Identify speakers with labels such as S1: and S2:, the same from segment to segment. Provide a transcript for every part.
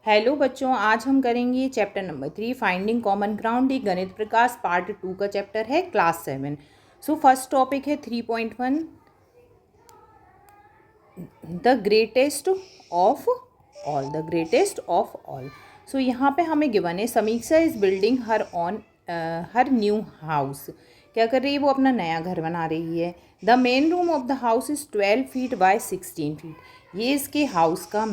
S1: Hello बच्चों, आज हम करेंगे chapter number 3 finding common ground. एक गणित प्रकाश पार्ट 2 का चैप्टर है क्लास 7। सो फर्स्ट टॉपिक है 3.1 the greatest of all. The greatest of all. So यहाँ पे हमें गिवन है Samiksha is building her new house. क्या कर रही है वो? अपना नया घर बना रही है। The main room of the house is 12 feet by 16 feet. ये इसके हाउस का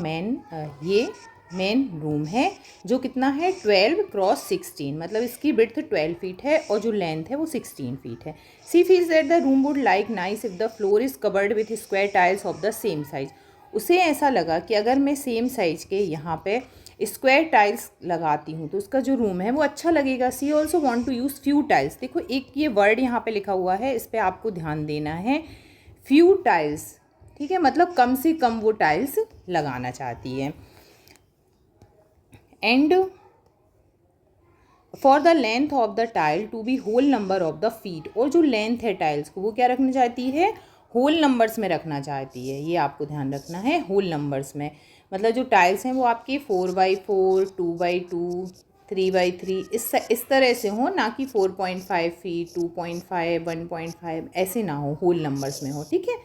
S1: ये मेन रूम है जो कितना है 12 क्रॉस 16, मतलब इसकी विड्थ 12 फीट है और जो लेंथ है वो 16 फीट है। She feels that the room would like nice if the floor is covered with square tiles of the same size. उसे ऐसा लगा कि अगर मैं सेम साइज के यहाँ पे स्क्वायर टाइल्स लगाती हूँ तो उसका जो रूम है वो अच्छा लगेगा। She also want to use few tiles. देखो एक ये वर्ड यहाँ पे लिखा हुआ है, इस पर आपको ध्यान देना है। फ्यू टाइल्स, ठीक है, मतलब कम से कम वो टाइल्स लगाना चाहती है। And for the length of the tile to be whole number of the feet. और जो लेंथ है टाइल्स को वो क्या रखना चाहती है? होल नंबर्स में रखना चाहती है। ये आपको ध्यान रखना है, होल नंबर्स में। मतलब जो टाइल्स हैं वो आपके 4x4, 2x2, 3x3 इस तरह से हो, ना कि 4.5 फीट, 2.5, 1.5 ऐसे ना हो, होल नंबर्स में हो, ठीक है।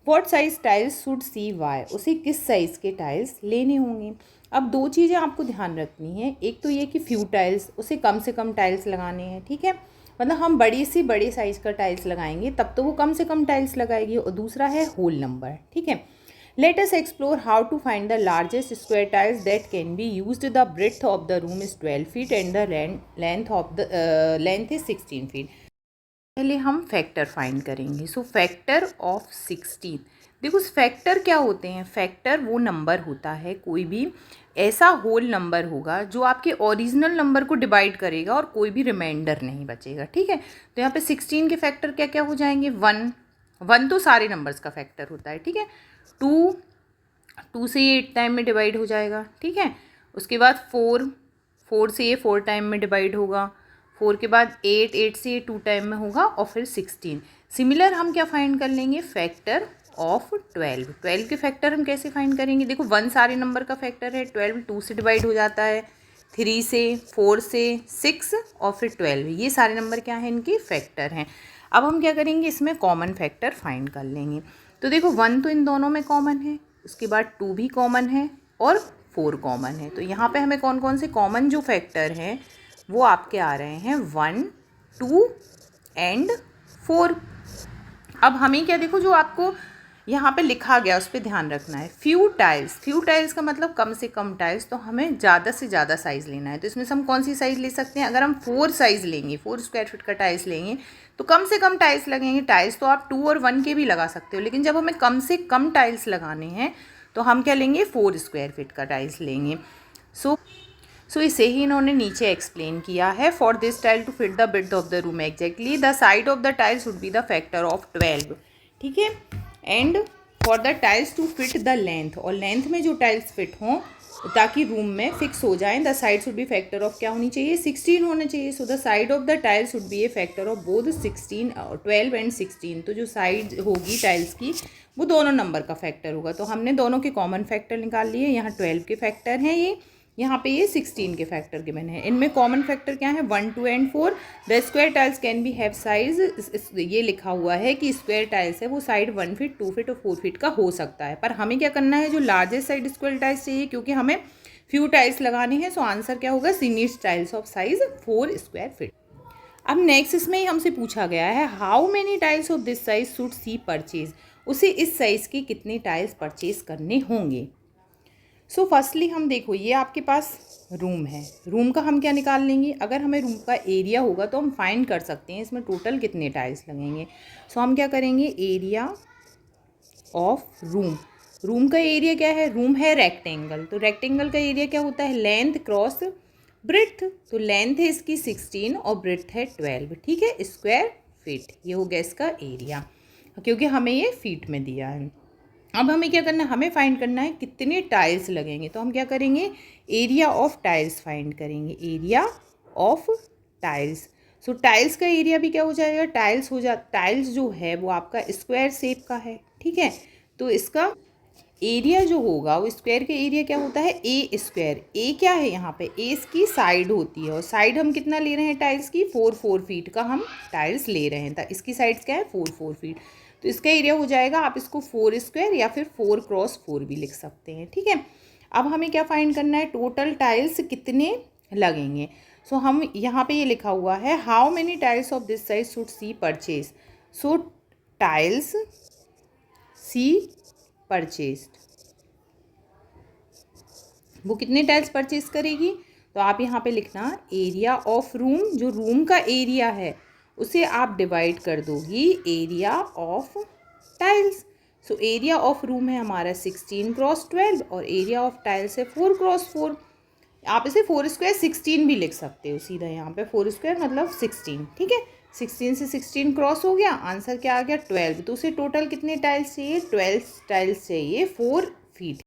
S1: What size tiles should she buy. उसे किस साइज़ के टाइल्स लेने होंगे। अब दो चीज़ें आपको ध्यान रखनी है। एक तो ये कि फ्यू टाइल्स, उसे कम से कम टाइल्स लगाने हैं, ठीक है, मतलब हम बड़े साइज़ का टाइल्स लगाएंगे तब तो वो कम से कम टाइल्स लगाएगी। और दूसरा है होल नंबर, ठीक है। Let us explore how to find the largest square tiles that can be used. The breadth of the room is 12 feet and the length is 16 feet. पहले हम फैक्टर फाइंड करेंगे। So factor of 16। देखो factor क्या होते हैं? Factor वो number होता है, कोई भी ऐसा होल नंबर होगा जो आपके ओरिजिनल नंबर को डिवाइड करेगा और कोई भी रिमाइंडर नहीं बचेगा, ठीक है। तो यहाँ पे 16 के फैक्टर क्या क्या हो जाएंगे? 1 तो सारे नंबर्स का फैक्टर होता है, ठीक है। 2 से ये 8 टाइम में डिवाइड हो जाएगा, ठीक है। उसके बाद 4 से ये 4 टाइम में डिवाइड होगा। 4 के बाद 8 से ये 2 टाइम में होगा और फिर 16। सिमिलर हम क्या फाइंड कर लेंगे? फैक्टर ऑफ 12 के फैक्टर हम कैसे फाइंड करेंगे? देखो 1 सारे नंबर का फैक्टर है, 12 2 से डिवाइड हो जाता है, 3 से, 4 से, 6 और फिर 12। ये सारे नंबर क्या हैं? इनके फैक्टर हैं। अब हम क्या करेंगे? इसमें कॉमन फैक्टर फाइंड कर लेंगे। तो देखो 1 तो इन दोनों में कॉमन है, उसके बाद 2 भी कॉमन है और 4 कॉमन है। तो यहाँ पे हमें कौन कौन से कॉमन जो फैक्टर हैं वो आपके आ रहे हैं 1, 2 एंड 4। अब हमें क्या, देखो जो आपको यहाँ पे लिखा गया उस पर ध्यान रखना है। फ्यू टाइल्स का मतलब कम से कम टाइल्स, तो हमें ज़्यादा से ज़्यादा साइज़ लेना है। तो इसमें से हम कौन सी साइज़ ले सकते हैं? अगर हम 4 साइज़ लेंगे, 4 स्क्वायर फीट का टाइल्स लेंगे तो कम से कम टाइल्स लगेंगे। टाइल्स तो आप 2 और 1 के भी लगा सकते हो, लेकिन जब हमें कम से कम टाइल्स लगाने हैं तो हम क्या लेंगे? 4 स्क्वायर फीट का टाइल्स लेंगे। सो इसे ही इन्होंने नीचे एक्सप्लेन किया है। For this tile to fit the width of the room exactly the side of the tile should be the factor of 12, ठीक है। And for the tiles to fit the length, और length में जो tiles fit हों ताकि room में fix हो जाएं, the side should be factor of क्या होनी चाहिए? 16 होना चाहिए। So the side of the tile should B A factor of both 12 and 16। तो जो साइड होगी टाइल्स की वो दोनों नंबर का फैक्टर होगा। तो हमने दोनों के कॉमन फैक्टर निकाल लिए। यहाँ 12 के फैक्टर हैं, यहाँ पे ये 16 के फैक्टर गिवन है। इनमें कॉमन फैक्टर क्या है? 1, 2 and 4। The square tiles can be have size, ये लिखा हुआ है कि स्क्वायर टाइल्स है वो साइड 1 फीट, 2 फीट और 4 फीट का हो सकता है। पर हमें क्या करना है? जो लार्जेस्ट साइड स्क्वायर टाइल्स चाहिए, क्योंकि हमें फ्यू टाइल्स लगाने हैं। सो आंसर क्या होगा? Senior tiles of size 4 square feet. अब नेक्स्ट इसमें ही हमसे पूछा गया है how many tiles of this size should see purchase. उसे इस साइज के कितने टाइल्स परचेज करने होंगे। सो फर्स्टली हम देखो, ये आपके पास रूम है। रूम का हम क्या निकाल लेंगे? अगर हमें रूम का एरिया होगा तो हम फाइंड कर सकते हैं इसमें टोटल कितने टाइल्स लगेंगे। सो हम क्या करेंगे? एरिया ऑफ रूम का एरिया क्या है? रूम है रेक्टेंगल, तो रेक्टेंगल का एरिया क्या होता है? Length cross breadth. तो लेंथ है इसकी 16 और ब्रेड्थ है 12, ठीक है, स्क्वायर फीट। ये हो गया इसका एरिया, क्योंकि हमें ये फीट में दिया है। अब हमें क्या करना है? हमें फाइंड करना है कितने टाइल्स लगेंगे। तो हम क्या करेंगे? एरिया ऑफ टाइल्स फाइंड करेंगे। Area of tiles. So tiles का एरिया भी क्या हो जाएगा? टाइल्स जो है वो आपका स्क्वायर शेप का है, ठीक है। तो इसका एरिया जो होगा वो स्क्वायर का एरिया क्या होता है, ए स्क्वायर। ए क्या है यहाँ पे, ए इसकी साइड होती है और साइड हम कितना ले रहे हैं टाइल्स की, 4 फीट का हम टाइल्स ले रहे हैं। तो इसकी साइड्स क्या है, 4 फीट। तो इसका एरिया हो जाएगा, आप इसको 4 स्क्वायर या फिर 4x4 भी लिख सकते हैं, ठीक है। अब हमें क्या फाइंड करना है, टोटल टाइल्स कितने लगेंगे। सो हम यहाँ पे ये लिखा हुआ है, how many tiles of this size should see purchase. So tiles see purchased, वो कितने टाइल्स परचेज करेगी। तो आप यहाँ पे लिखना एरिया ऑफ रूम, जो रूम का एरिया है उसे आप डिवाइड कर दोगी area of tiles. So area of room है हमारा 16x12 और एरिया ऑफ टाइल्स है 4x4। आप इसे 4 स्क्वायर 16 भी लिख सकते हो, सीधा यहाँ पे 4 स्क्वायर मतलब 16, ठीक है। 16 से 16 क्रॉस हो गया, आंसर क्या आ गया 12। तो उसे टोटल कितने टाइल्स चाहिए, 12 टाइल्स चाहिए 4 फीट।